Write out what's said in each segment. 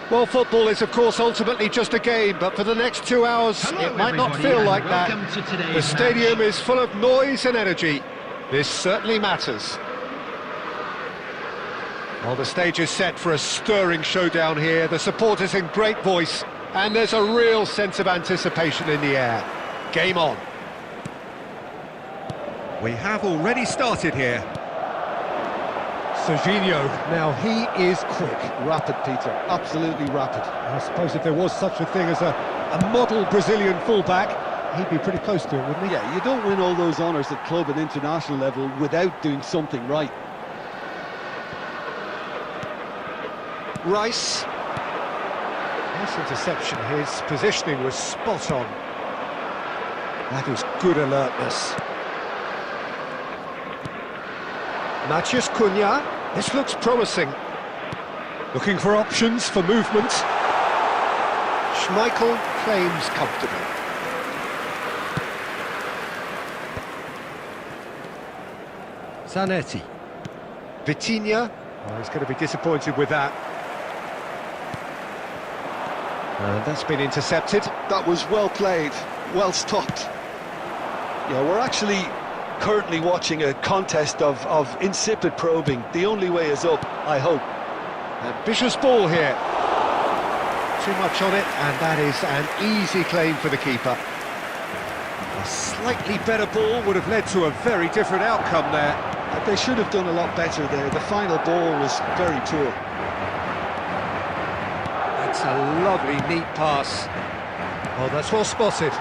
Well, football is, of course, ultimately just a game, but for the next 2 hours, it might not feel like that. The stadium is full of noise and energy. This certainly matters. Well, the stage is set for a stirring showdown here. The supporters in great voice, and there's a real sense of anticipation in the air. Game on. We have already started here. Serginho, now he is quick. Rapid, Peter, absolutely rapid. I suppose if there was such a thing as a model Brazilian fullback, he'd be pretty close to it, wouldn't he? Yeah, you don't win all those honours at club and international level without doing something right. Rice. Nice interception. His positioning was spot on. That is good alertness. Matheus Cunha. This looks promising. Looking for options for movement. Schmeichel claims comfortable. Zanetti. Vitinha. Oh, he's going to be disappointed with that. And that's been intercepted. That was well played, well stopped. Yeah, we're actually currently watching a contest of insipid probing. The only way is up, I hope. Ambitious ball here. Too much on it, and that is an easy claim for the keeper. A slightly better ball would have led to a very different outcome there. They should have done a lot better there. The final ball was very poor. That's a lovely, neat pass. Oh, that's well spotted.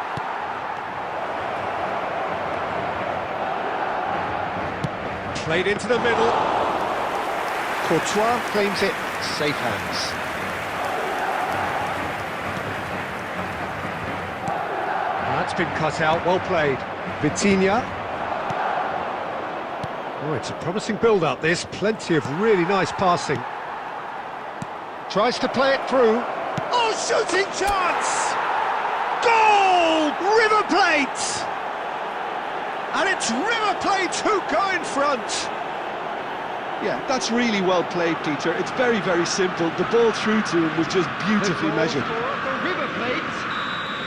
Played into the middle. Courtois claims it. Safe hands. That's been cut out. Well played. Vitinha. Oh, it's a promising build-up, this. Plenty of really nice passing. Tries to play it through. Oh, shooting chance! Goal! River Plate! And it's River Plate who go in front. Yeah, that's really well played, Peter. It's very, very simple. The ball through to him was just beautifully measured. River Plate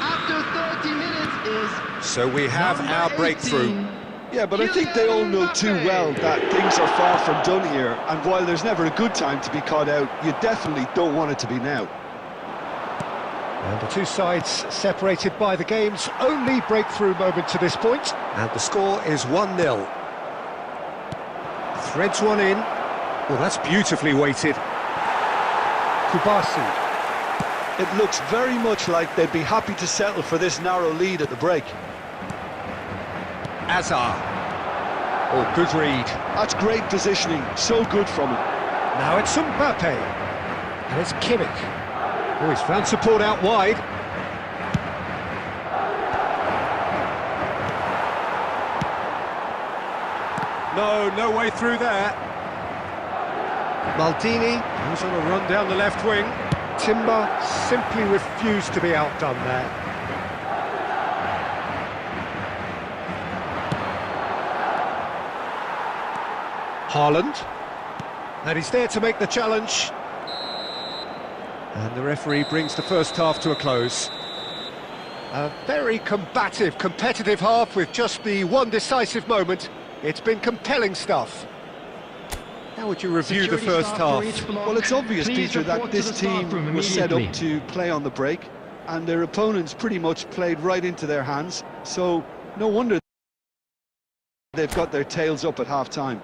after 30 minutes is... So we have our breakthrough. Yeah, but I think they all know too well that things are far from done here, and while there's never a good time to be caught out, you definitely don't want it to be now. And the two sides separated by the game's only breakthrough moment to this point, and the score is 1-0. Threads one in. Well, that's beautifully weighted. Kubasi. It looks very much like they'd be happy to settle for this narrow lead at the break. Azar. Oh, good read. That's great positioning, so good from him. Now it's Mbappe. And it's Kimmich. Oh, he's found support out wide. No way through there. Maldini goes on a run down the left wing. Timber simply refused to be outdone there. Haaland, and he's there to make the challenge. And the referee brings the first half to a close. A very combative, competitive half with just the one decisive moment. It's been compelling stuff. How would you review the first half? Well, it's obvious, Peter, that this team was set up to play on the break, and their opponents pretty much played right into their hands, so no wonder they've got their tails up at half-time.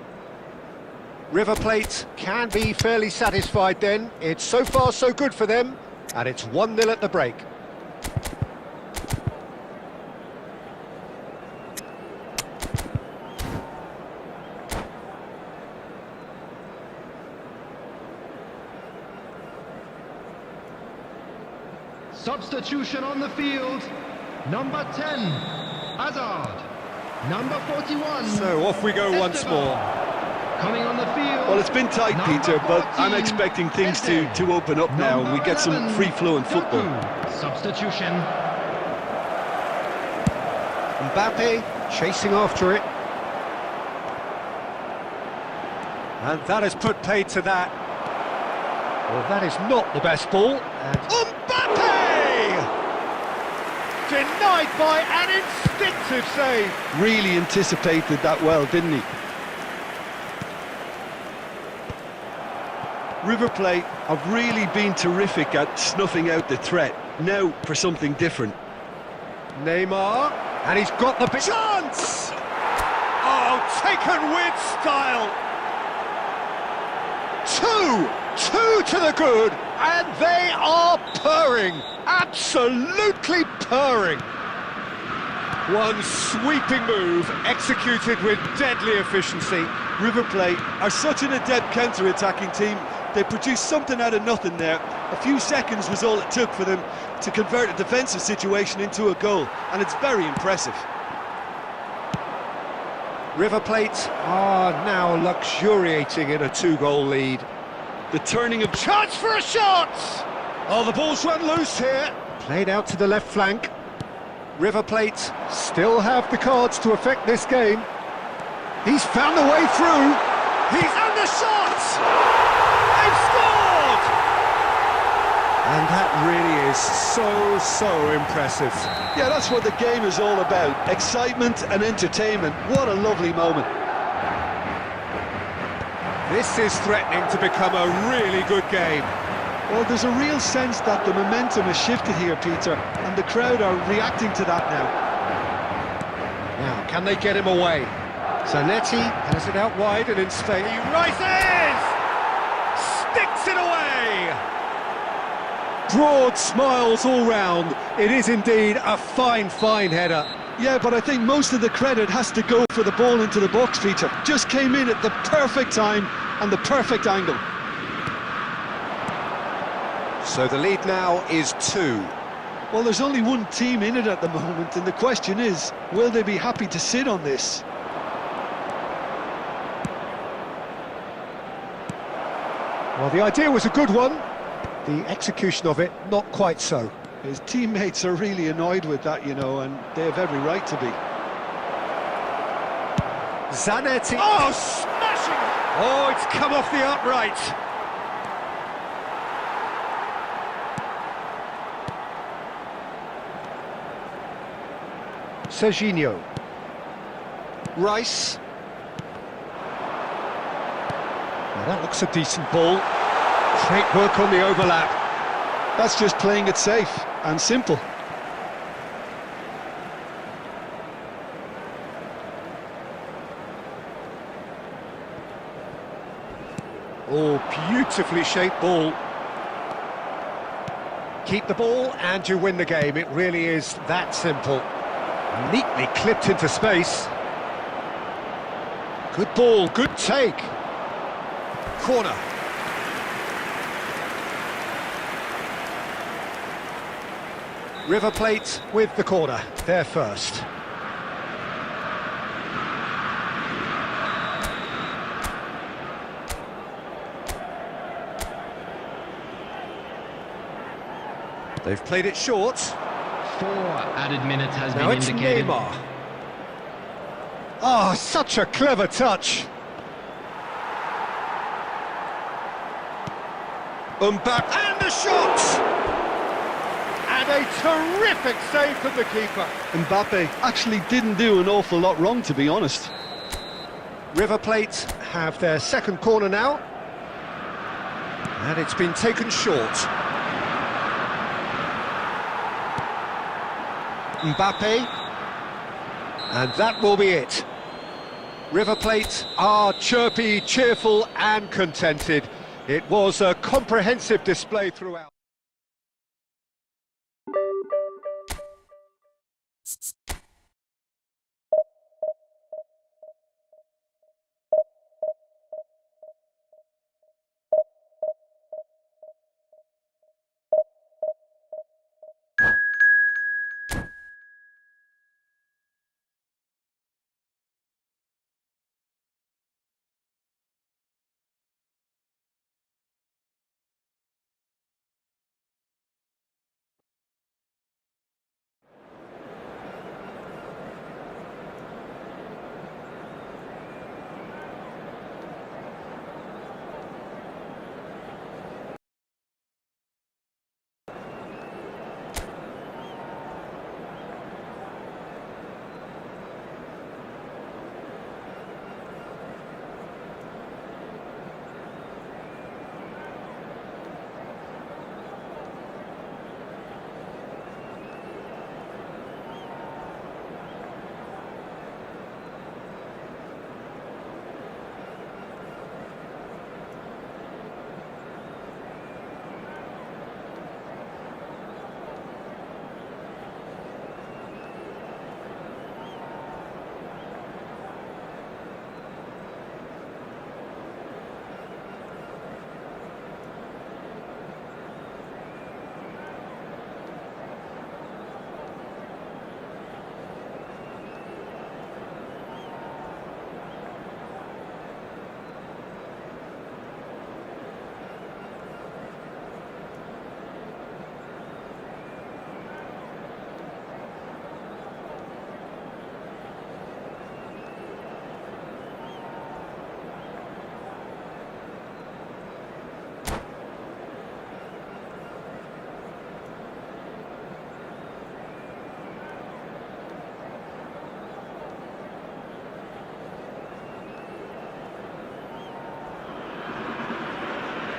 River Plate can be fairly satisfied then. It's so far so good for them, and it's 1-0 at the break. Substitution on the field. Number 10, Hazard. Number 41. So off we go once more. Coming on the field. Well, it's been tight, Peter, but I'm expecting things to open up now and we get some free-flowing football. Substitution. Mbappe chasing after it. And that has put paid to that. Well, that is not the best ball. And Mbappe! Denied by an instinctive save. Really anticipated that well, didn't he? River Plate have really been terrific at snuffing out the threat. Now for something different. Neymar, and he's got the big chance! Oh, taken with style! Two to the good, and they are purring, absolutely purring. One sweeping move, executed with deadly efficiency. River Plate are such an adept counter-attacking team. They produced something out of nothing there. A few seconds was all it took for them to convert a defensive situation into a goal, and it's very impressive. River Plate are now luxuriating in a 2-goal lead. The turning of... Chance for a shot! Oh, the ball's run loose here. Played out to the left flank. River Plate still have the cards to affect this game. He's found the way through. He's under shot! They've scored! And that really is so impressive. Yeah, that's what the game is all about. Excitement and entertainment. What a lovely moment. This is threatening to become a really good game. Well, there's a real sense that the momentum has shifted here, Peter, and the crowd are reacting to that now. Now, can they get him away? Zanetti has it out wide and in space. He rises! Sticks it away! Broad smiles all round. It is indeed a fine header. Yeah, but I think most of the credit has to go for the ball into the box, Peter. Just came in at the perfect time and the perfect angle. So the lead now is 2. Well, there's only one team in it at the moment, and the question is, will they be happy to sit on this? Well, the idea was a good one. The execution of it, not quite so. His teammates are really annoyed with that, you know, and they have every right to be. Zanetti. Oh, smashing! Oh, it's come off the upright. Serginho. Rice. Now that looks a decent ball. Great work on the overlap. That's just playing it safe and simple. Oh, beautifully shaped ball. Keep the ball and you win the game. It really is that simple. Neatly clipped into space. Good ball, good take. Corner. River Plate with the corner, they're first. They've played it short. 4 added minutes has Now been it's indicated. Neymar. Oh, such a clever touch. Mbappe and the shot! And a terrific save from the keeper. Mbappe actually didn't do an awful lot wrong, to be honest. River Plate have their second corner now. And it's been taken short. Mbappe. And that will be it. River Plate are chirpy, cheerful and contented. It was a comprehensive display throughout.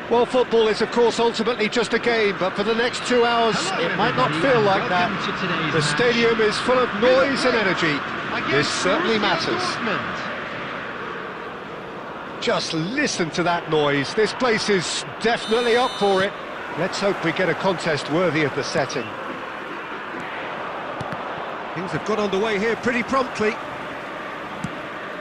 Well, football is, of course, ultimately just a game, but for the next 2 hours, it might not feel like that. The stadium is full of noise and energy. This certainly matters. Just listen to that noise. This place is definitely up for it. Let's hope we get a contest worthy of the setting. Things have got underway here pretty promptly.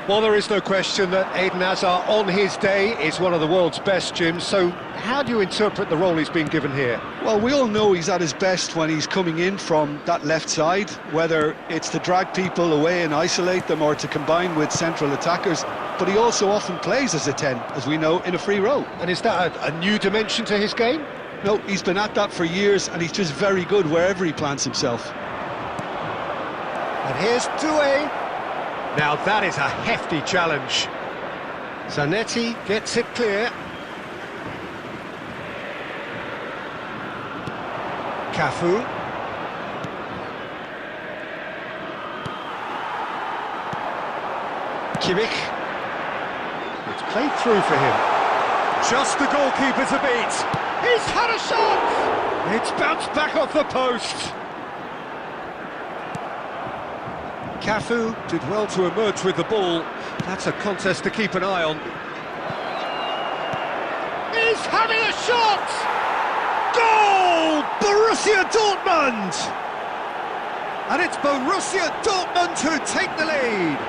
Well, there is no question that Eden Hazard, on his day, is one of the world's best, Jim. So how do you interpret the role he's been given here? Well, we all know he's at his best when he's coming in from that left side, whether it's to drag people away and isolate them or to combine with central attackers. But he also often plays as a 10, as we know, in a free role. And is that a new dimension to his game? No, he's been at that for years, and he's just very good wherever he plants himself. And here's Doué. Now that is a hefty challenge. Zanetti gets it clear. Cafu. Kimmich. It's played through for him. Just the goalkeeper to beat. He's had a shot! It's bounced back off the post. Cafu did well to emerge with the ball. That's a contest to keep an eye on. He's having a shot! Goal! Borussia Dortmund! And it's Borussia Dortmund who take the lead.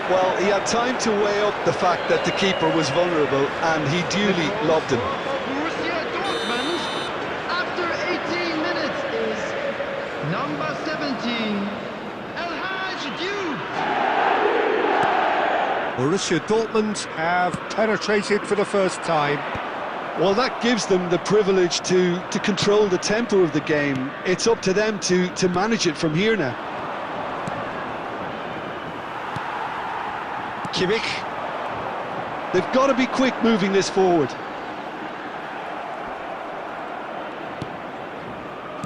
Well, he had time to weigh up the fact that the keeper was vulnerable, and he duly loved him. Borussia Dortmund, after 18 minutes, is number 17. Borussia Dortmund have penetrated for the first time. Well, that gives them the privilege to control the tempo of the game. It's up to them to manage it from here now. Kimmich. They've got to be quick moving this forward.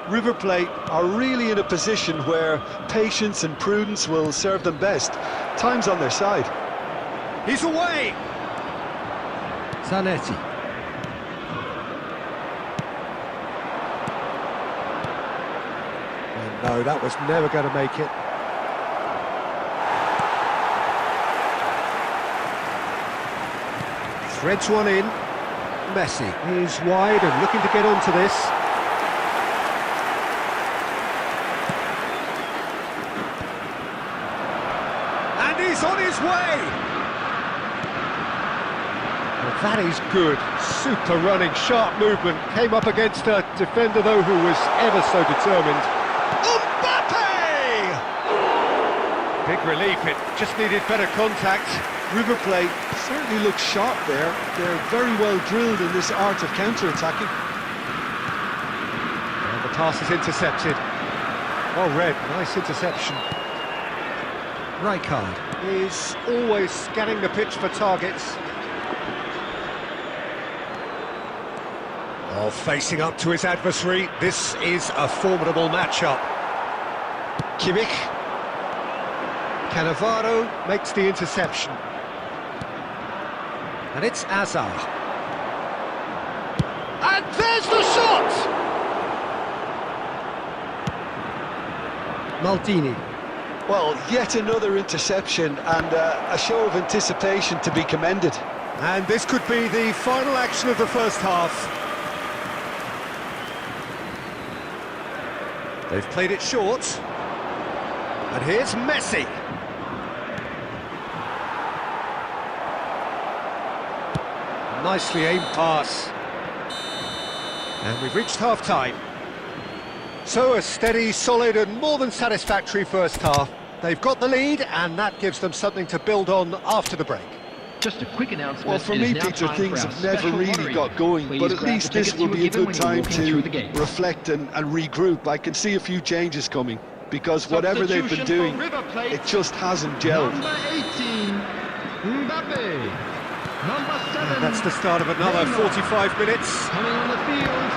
River Plate are really in a position where patience and prudence will serve them best. Time's on their side. He's away! Zanetti. And no, that was never going to make it. Threads one in. Messi is wide and looking to get onto this. And he's on his way! That is good. Super running, sharp movement. Came up against a defender, though, who was ever so determined. Mbappe! Big relief. It just needed better contact. River Plate certainly looks sharp there. They're very well drilled in this art of counter-attacking. And the pass is intercepted. Well read. Nice interception. Rijkaard is always scanning the pitch for targets. Oh, facing up to his adversary, this is a formidable matchup. Kimmich. Cannavaro makes the interception. And it's Hazard. And there's the shot! Maldini. Well, yet another interception and a show of anticipation to be commended. And this could be the final action of the first half. They've played it short. And here's Messi. Nicely aimed pass. And we've reached half-time. So a steady, solid and more than satisfactory first half. They've got the lead and that gives them something to build on after the break. Just a quick announcement. Well, for me, Peter, things have never really got going, but at least this will be a good time to reflect and regroup. I can see a few changes coming, because whatever they've been doing, it just hasn't gelled. Number 18, Mbappe. Number 7. That's the start of another 45 minutes. Coming on the field.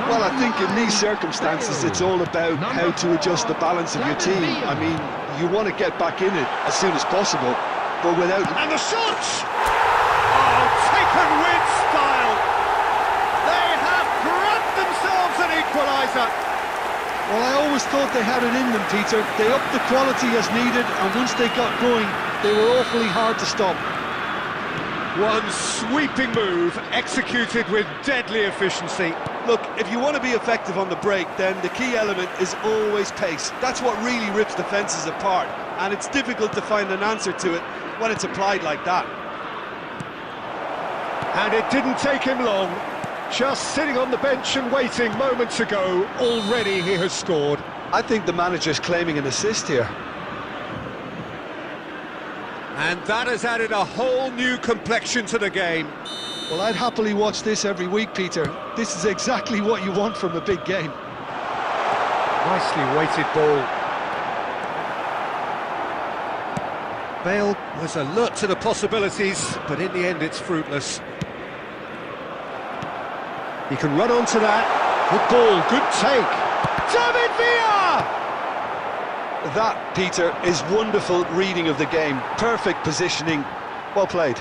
Well, I think in these circumstances, it's all about how to adjust the balance of your team. I mean, you want to get back in it as soon as possible, but without... And the shot! Oh, taken with style! effort. Well, I always thought they had it in them, Peter. They upped the quality as needed, and once they got going, they were awfully hard to stop. One sweeping move, executed with deadly efficiency. Look, if you want to be effective on the break, then the key element is always pace. That's what really rips defences apart, and it's difficult to find an answer to it when it's applied like that. And it didn't take him long. Just sitting on the bench and waiting moments ago, already he has scored. I think the manager's claiming an assist here. And that has added a whole new complexion to the game. Well, I'd happily watch this every week, Peter. This is exactly what you want from a big game. Nicely weighted ball. Bale was alert to the possibilities, but in the end it's fruitless. He can run onto that. Good ball, good take. David Villa! That, Peter, is wonderful reading of the game. Perfect positioning. Well played.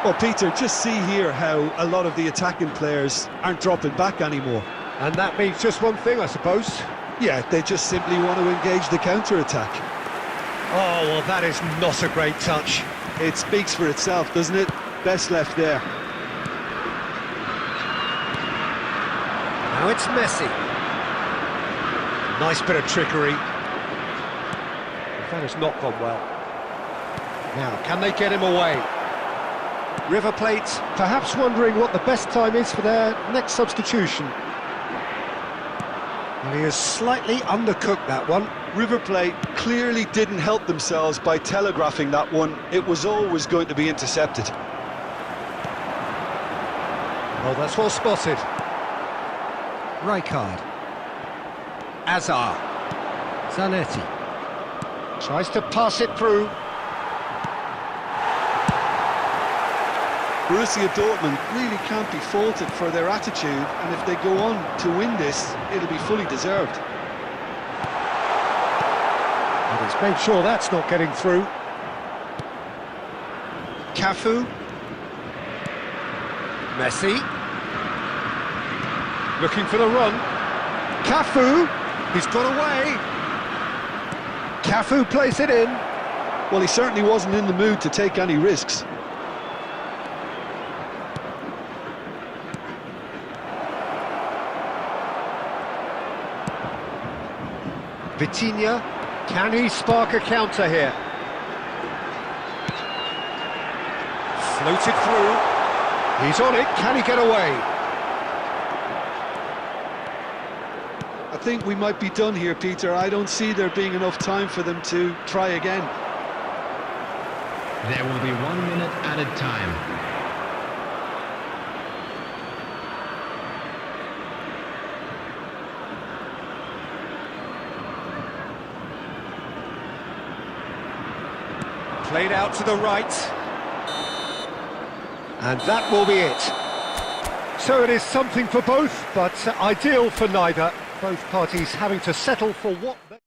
Well, Peter, just see here how a lot of the attacking players aren't dropping back anymore. And that means just one thing, I suppose. Yeah, they just simply want to engage the counter-attack. Oh, well, that is not a great touch. It speaks for itself, doesn't it? Best left there. Now it's Messi. Nice bit of trickery. That has not gone well. Now, can they get him away? River Plate perhaps wondering what the best time is for their next substitution. Well, he has slightly undercooked that one. River Plate clearly didn't help themselves by telegraphing that one. It was always going to be intercepted. Oh, that's well spotted. Rijkaard. Azar. Zanetti. Tries to pass it through. Borussia Dortmund really can't be faulted for their attitude, and if they go on to win this, it'll be fully deserved. And he's made sure that's not getting through. Cafu. Messi. Looking for the run. Cafu. He's got away. Cafu plays it in. Well, he certainly wasn't in the mood to take any risks. Vitinha, can he spark a counter here? Floated through. He's on it, can he get away? I think we might be done here, Peter. I don't see there being enough time for them to try again. There will be 1 minute added time. Played out to the right. And that will be it. So it is something for both, but ideal for neither. Both parties having to settle for what they...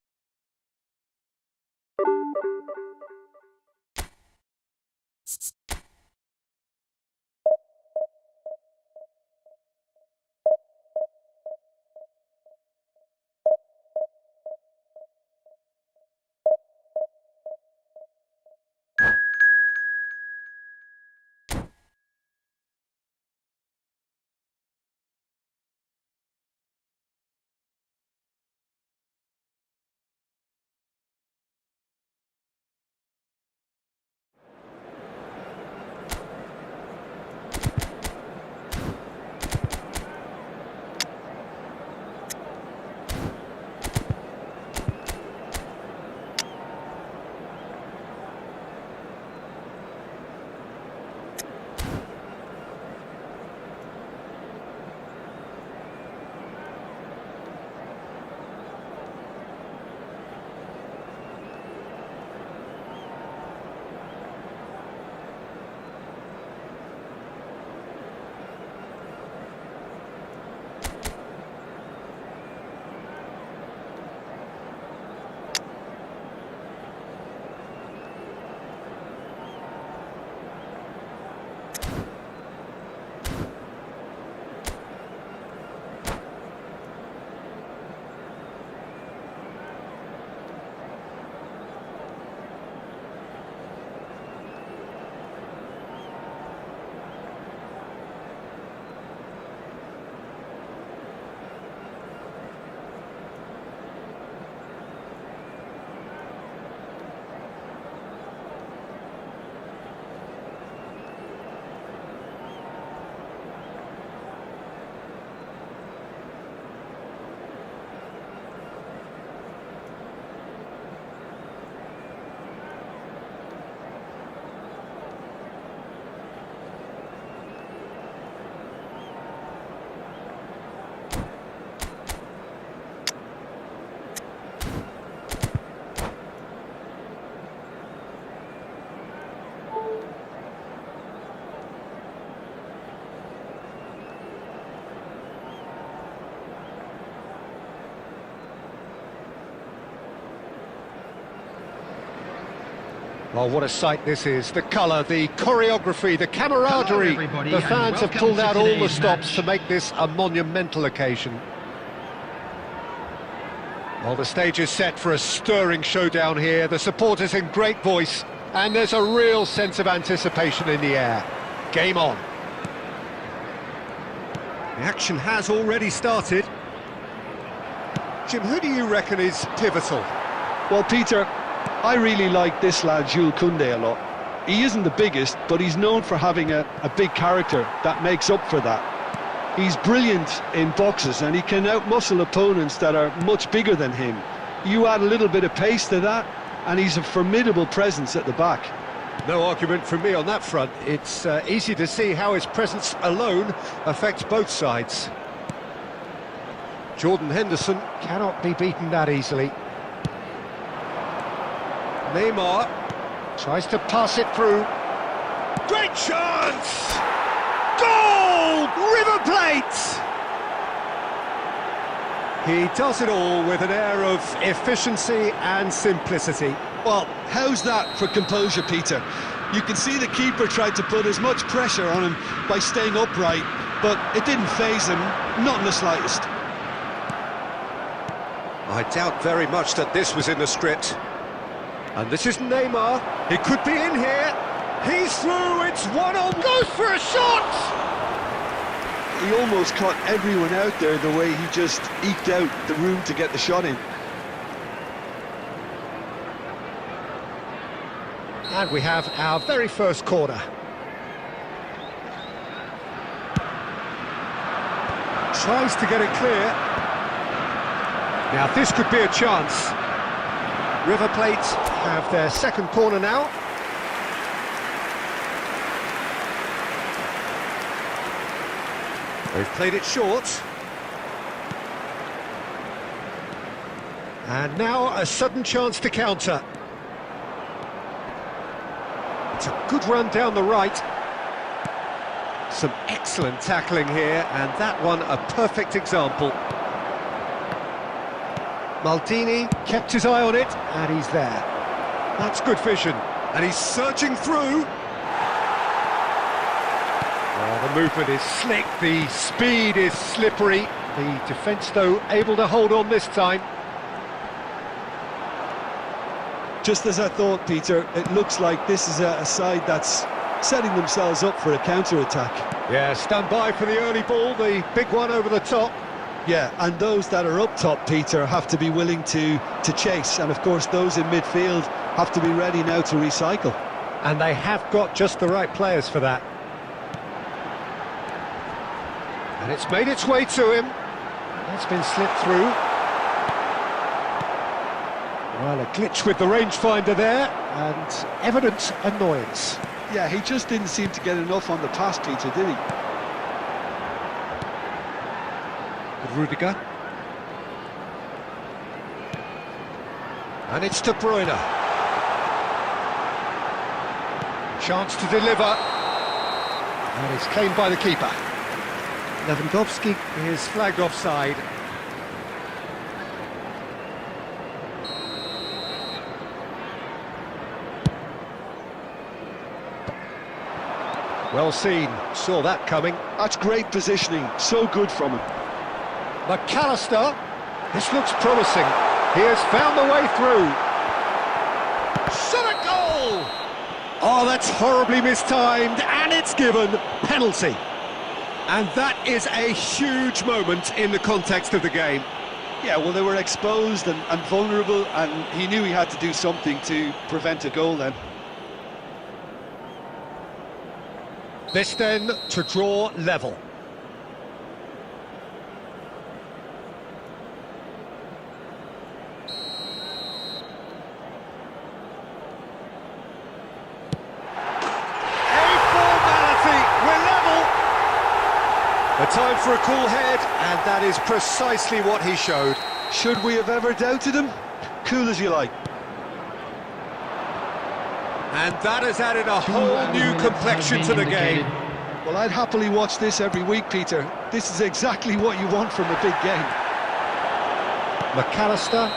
Oh, what a sight this is. The colour, the choreography, the camaraderie. everybody, The and fans have welcome pulled to out all the today's stops match. to make this a monumental occasion. Well, the stage is set for a stirring showdown here. The supporters in great voice, and there's a real sense of anticipation in the air. Game on. The action has already started. Jim, who do you reckon is pivotal? Well, Peter, I really like this lad, Jules Koundé, a lot. He isn't the biggest, but he's known for having a big character that makes up for that. He's brilliant in boxes, and he can outmuscle opponents that are much bigger than him. You add a little bit of pace to that, and he's a formidable presence at the back. No argument from me on that front. It's easy to see how his presence alone affects both sides. Jordan Henderson cannot be beaten that easily. Neymar tries to pass it through. Great chance! Goal! River Plate! He does it all with an air of efficiency and simplicity. Well, how's that for composure, Peter? You can see the keeper tried to put as much pressure on him by staying upright, but it didn't faze him, not in the slightest. I doubt very much that this was in the script. And this is Neymar. He could be in here. He's through. It's one-on. Goes for a shot! He almost caught everyone out there the way he just eked out the room to get the shot in. And we have our very first corner. Tries to get it clear. Now this could be a chance. River Plate have their second corner now. They've played it short. And now a sudden chance to counter. It's a good run down the right. Some excellent tackling here, and that one a perfect example. Maldini kept his eye on it, and he's there. That's good vision, and he's searching through. Oh, the movement is slick, the speed is slippery. The defence, though, able to hold on this time. Just as I thought, Peter, it looks like this is a side that's setting themselves up for a counter-attack. Yeah, stand by for the early ball, the big one over the top. Yeah, and those that are up top, Peter, have to be willing to chase, and of course those in midfield have to be ready now to recycle. And they have got just the right players for that. And it's made its way to him. It's been slipped through. Well, a glitch with the rangefinder there, and evident annoyance. Yeah, he just didn't seem to get enough on the pass, Peter, did he? Rudiger. And it's De Bruyne. Chance to deliver. And it's claimed by the keeper. Lewandowski is flagged offside. Well seen, saw that coming. That's great positioning, so good from him. McAllister, this looks promising. He has found the way through. Shot a goal! Oh, that's horribly mistimed, and it's given penalty. And that is a huge moment in the context of the game. Yeah, well, they were exposed and vulnerable, and he knew he had to do something to prevent a goal then. This then to draw level. A time for a cool head, and that is precisely what he showed. Should we have ever doubted him? Cool as you like. And that has added a whole new complexion to the game. Well, I'd happily watch this every week, Peter. This is exactly what you want from a big game. McAllister.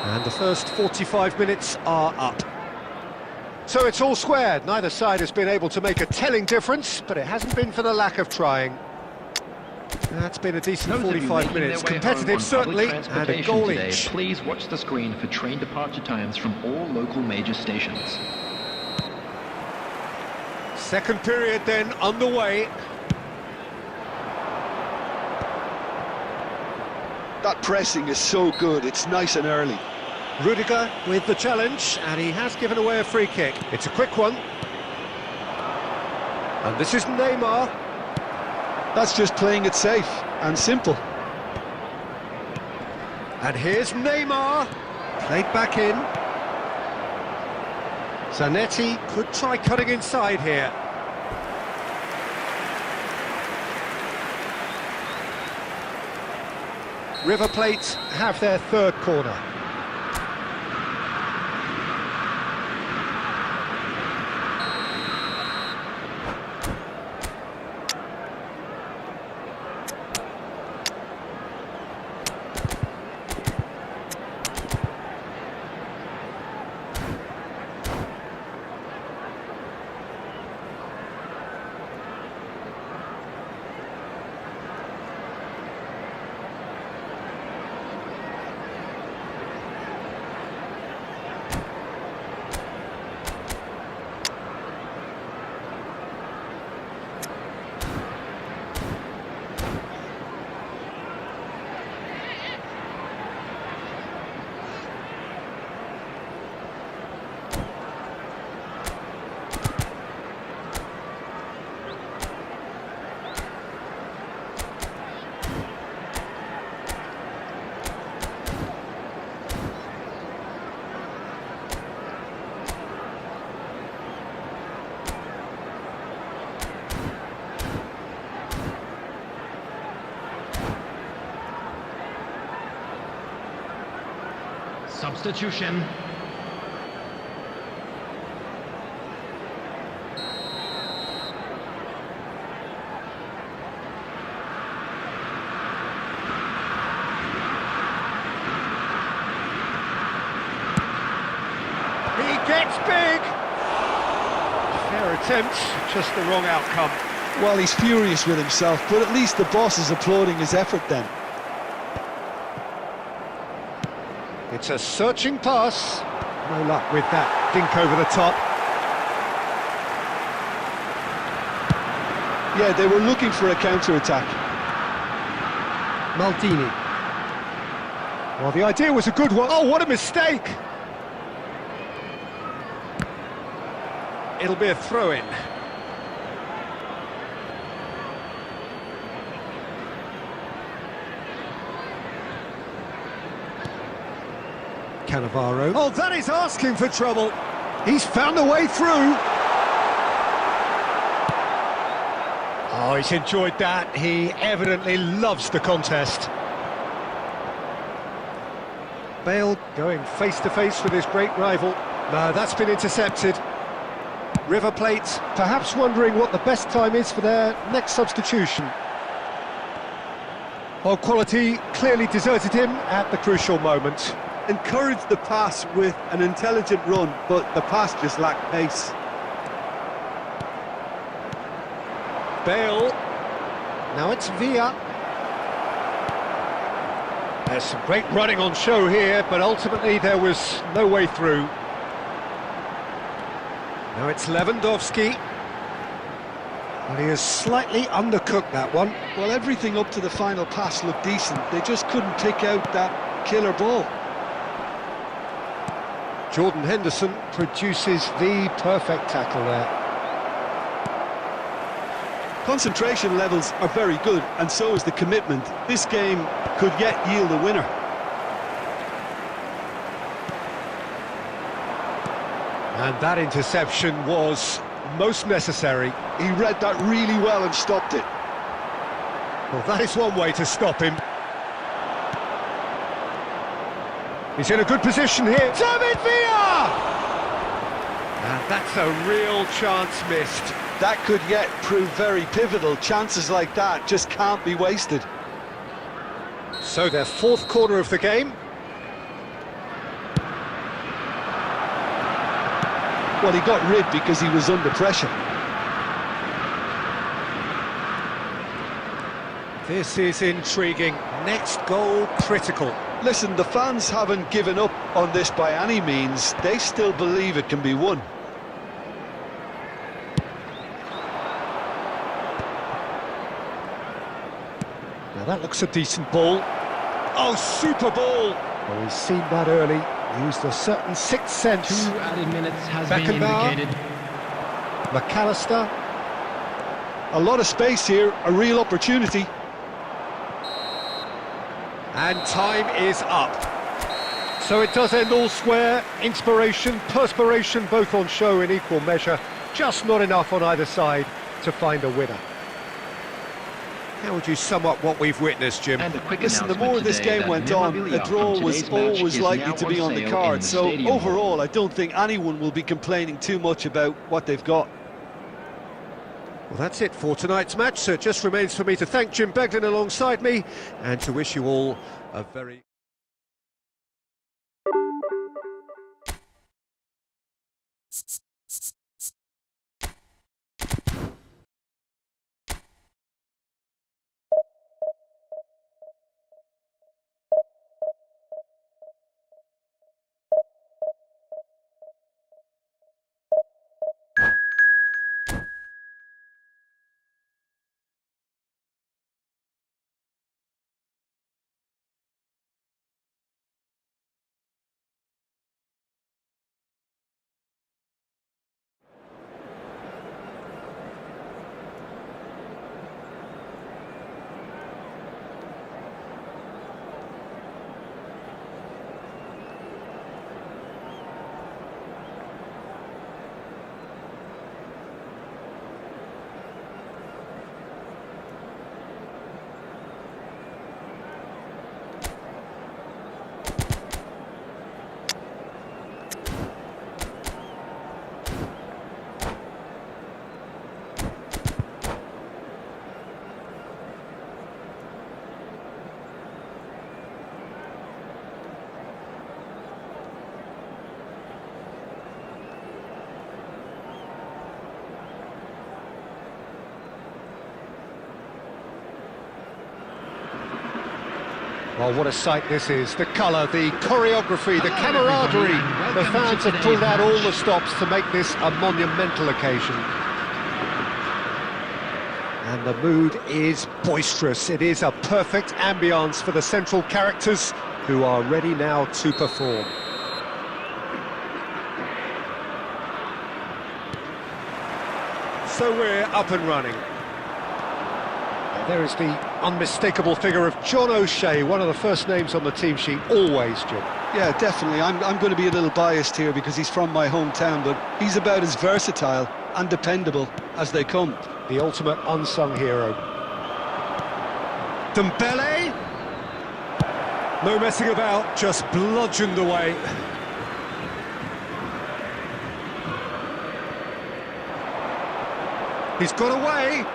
And the first 45 minutes are up. So it's all squared. Neither side has been able to make a telling difference, but it hasn't been for the lack of trying. That's been a decent 45 minutes. Competitive, certainly, and a goal today, each. Please watch the screen for train departure times from all local major stations. Second period then underway. That pressing is so good, it's nice and early. Rudiger with the challenge, and he has given away a free kick. It's a quick one. And this is Neymar. That's just playing it safe and simple. And here's Neymar. Played back in. Zanetti could try cutting inside here. River Plate have their third corner. Substitution. He gets big. Fair attempt, just the wrong outcome. Well, he's furious with himself, but at least the boss is applauding his effort then. It's a searching pass. No luck with that dink over the top. Yeah, they were looking for a counter-attack. Maldini. Well, the idea was a good one. Oh, what a mistake! It'll be a throw-in. Cannavaro. Oh, that is asking for trouble. He's found a way through. Oh, he's enjoyed that. He evidently loves the contest. Bale going face-to-face with his great rival. No, that's been intercepted. River Plate perhaps wondering what the best time is for their next substitution. Well, quality clearly deserted him at the crucial moment. Encouraged the pass with an intelligent run, but the pass just lacked pace. Bale. Now it's Villa. There's some great running on show here, but ultimately there was no way through. Now it's Lewandowski. Well, he has slightly undercooked that one. Well, everything up to the final pass looked decent. They just couldn't pick out that killer ball. Jordan Henderson produces the perfect tackle there. Concentration levels are very good, and so is the commitment. This game could yet yield a winner. And that interception was most necessary. He read that really well and stopped it. Well, that is one way to stop him. He's in a good position here. David Villa! And that's a real chance missed. That could yet prove very pivotal. Chances like that just can't be wasted. So their fourth corner of the game. Well, he got rid because he was under pressure. This is intriguing. Next goal critical. Listen, the fans haven't given up on this by any means. They still believe it can be won. Now that looks a decent ball. Oh, super ball! Well, he's seen that early. Used a certain sixth sense. 2 added minutes has been indicated. McAllister. A lot of space here, a real opportunity. And time is up. So it does end all square. Inspiration, perspiration, both on show in equal measure. Just not enough on either side to find a winner. How would you sum up what we've witnessed, Jim? And a quick Listen, the announcement more this today game that went on, a memorabilia draw from was today's match always is likely now to be on the sale card. in the So Stadium Hall. overall, I don't think anyone will be complaining too much about what they've got. Well, that's it for tonight's match. So it just remains for me to thank Jim Beglin alongside me and to wish you all a very... Well, what a sight this is. The colour, the choreography, the camaraderie. The fans have pulled out all the stops to make this a monumental occasion. And the mood is boisterous. It is a perfect ambience for the central characters who are ready now to perform. So we're up and running. There is the unmistakable figure of John O'Shea, one of the first names on the team sheet, always, Jim. Yeah, definitely. I'm going to be a little biased here because he's from my hometown, but he's about as versatile and dependable as they come. The ultimate unsung hero. Dembele! No messing about, just bludgeoned away. He's got away.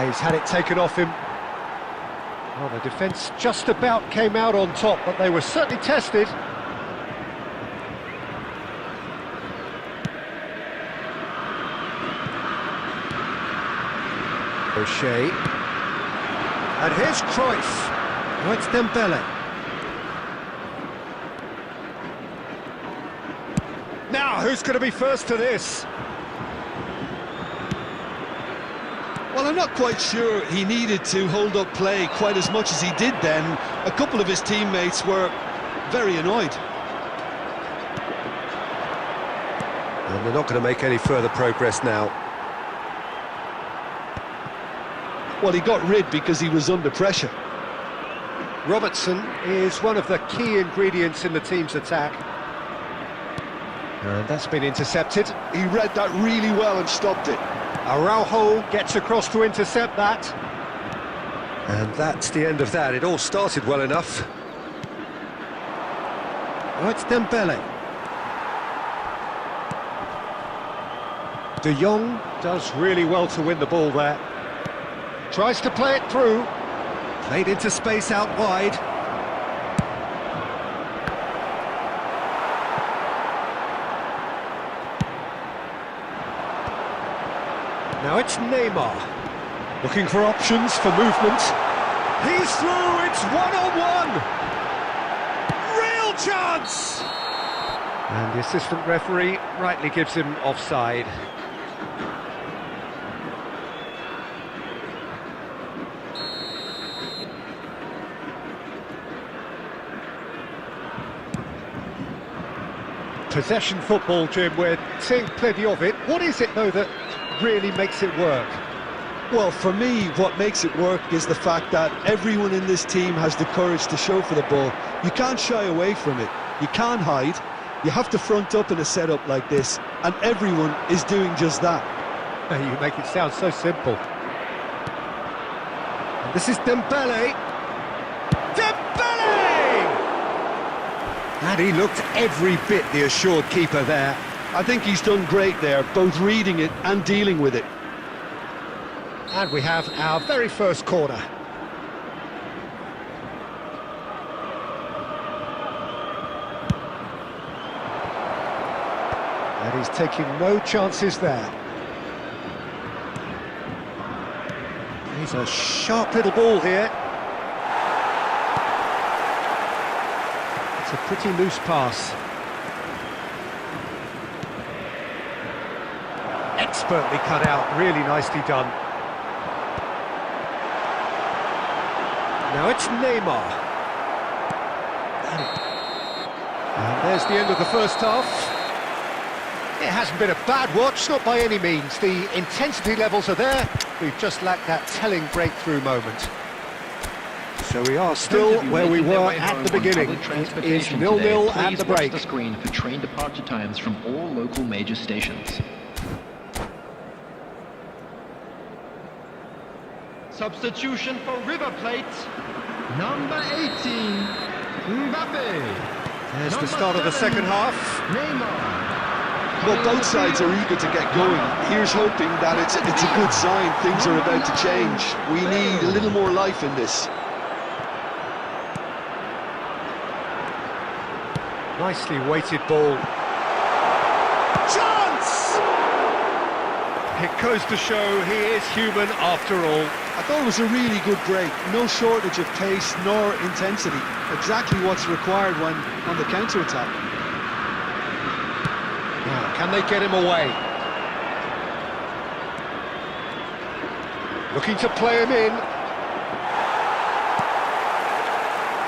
He's had it taken off him. Well, the defence just about came out on top, but they were certainly tested. O'Shea. And here's Cruyff. Oh, it's Dembele. Now, who's going to be first to this? Well, I'm not quite sure he needed to hold up play quite as much as he did then. A couple of his teammates were very annoyed. And they're not going to make any further progress now. Well, he got rid because he was under pressure. Robertson is one of the key ingredients in the team's attack. And that's been intercepted. He read that really well and stopped it. Araujo gets across to intercept that. And that's the end of that. It all started well enough. Oh, it's Dembele. De Jong does really well to win the ball there. Tries to play it through. Played into space out wide. Now it's Neymar, looking for options for movement. He's through, it's one-on-one! Real chance! And the assistant referee rightly gives him offside. Possession football, Jim, we're seeing plenty of it. What is it, though, that really makes it work? Well, for me, what makes it work is the fact that everyone in this team has the courage to show for the ball. You can't shy away from it. You can't hide. You have to front up in a setup like this, and everyone is doing just that. You make it sound so simple. And this is Dembele. Dembele! And he looked every bit the assured keeper there. I think he's done great there, both reading it and dealing with it. And we have our very first corner. And he's taking no chances there. He's a sharp little ball here. It's a pretty loose pass. Expertly cut out, really nicely done. Now it's Neymar. And there's the end of the first half. It hasn't been a bad watch, not by any means. The intensity levels are there. We've just lacked that telling breakthrough moment. So we are still where we were at the beginning. It is 0-0 at the break. Watch the screen for train departure times from all local major stations. Substitution for River Plate, number 18, Mbappe. There's the start of the second half. Neymar. Well, both sides are eager to get going. Here's hoping that it's a good sign. Things are about to change. We need a little more life in this. Nicely weighted ball. Chance! It goes to show he is human after all. I thought it was a really good break. No shortage of pace nor intensity. Exactly what's required when on the counter-attack. Now, can they get him away? Looking to play him in.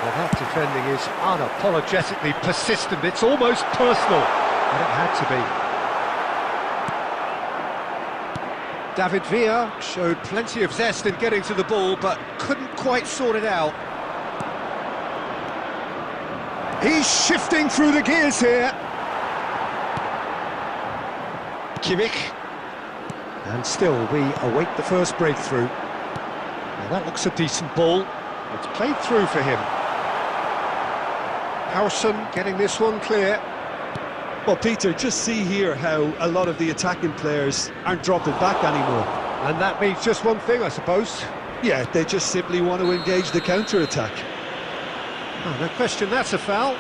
Well, that defending is unapologetically persistent. It's almost personal, but it had to be. David Villa showed plenty of zest in getting to the ball, but couldn't quite sort it out. He's shifting through the gears here. Kimmich. And still, we await the first breakthrough. Now that looks a decent ball. It's played through for him. Harrison getting this one clear. Well, Peter, just see here how a lot of the attacking players aren't dropping back anymore. And that means just one thing, I suppose. Yeah, they just simply want to engage the counter-attack. Oh, no question, that's a foul.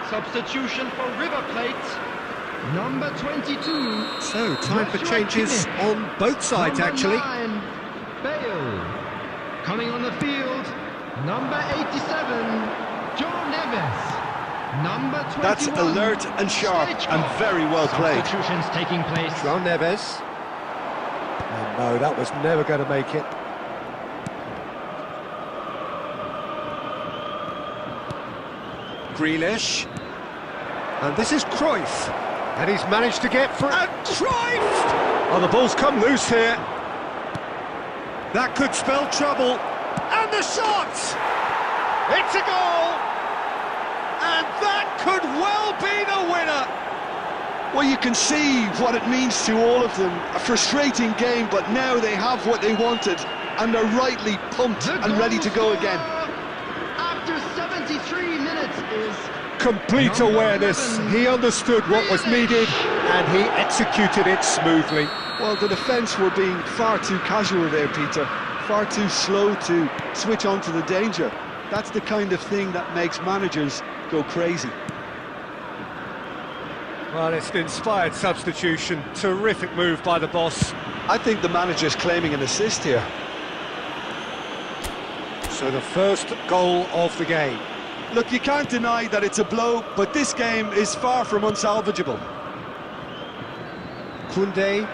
Substitution for River Plate. Number 22. So, time for Joshua changes Kimmich. on both sides, Number actually. 9, Bale. Coming on the field, number 87, Joe Neves. Number 21. That's alert and sharp and very well played. Substitutions taking place. João Neves. And no, that was never going to make it. Grealish. And this is Cruyff. And he's managed to get through. And Cruyff! Oh, the ball's come loose here. That could spell trouble. And the shot! It's a goal! And that could well be the winner! Well, you can see what it means to all of them. A frustrating game, but now they have what they wanted, and they're rightly pumped and ready to go again. After 73 minutes is Complete Number awareness. 11. He understood what was needed, and he executed it smoothly. Well, the defence were being far too casual there, Peter. Far too slow to switch on to the danger. That's the kind of thing that makes managers go crazy. Well, it's an inspired substitution. Terrific move by the boss. I think the manager's claiming an assist here. So the first goal of the game. Look, you can't deny that it's a blow, but this game is far from unsalvageable. Koundé.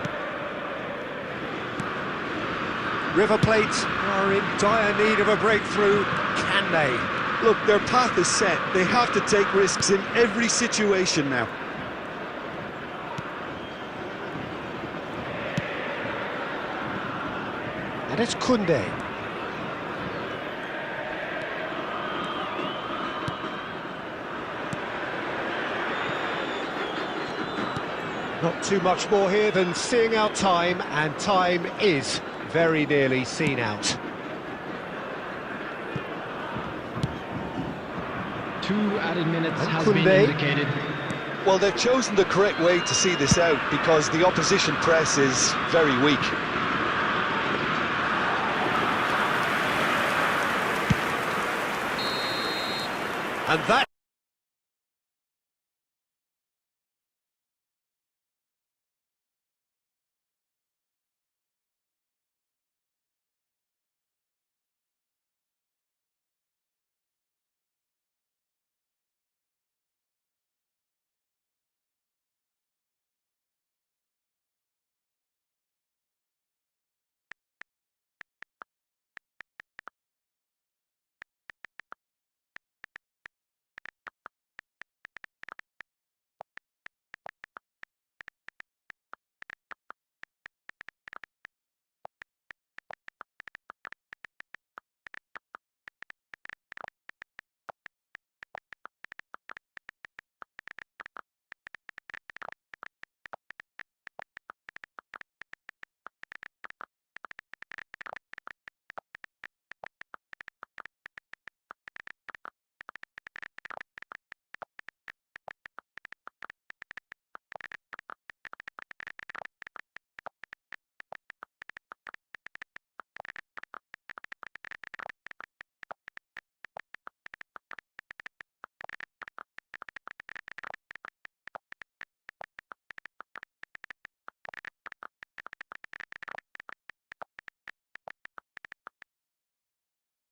River Plate are in dire need of a breakthrough. Can they? Look, their path is set. They have to take risks in every situation now. And it's Koundé. Not too much more here than seeing out time, and time is very nearly seen out. 2 added minutes And has been Koundé. indicated. Well, they've chosen the correct way to see this out because the opposition press is very weak. And that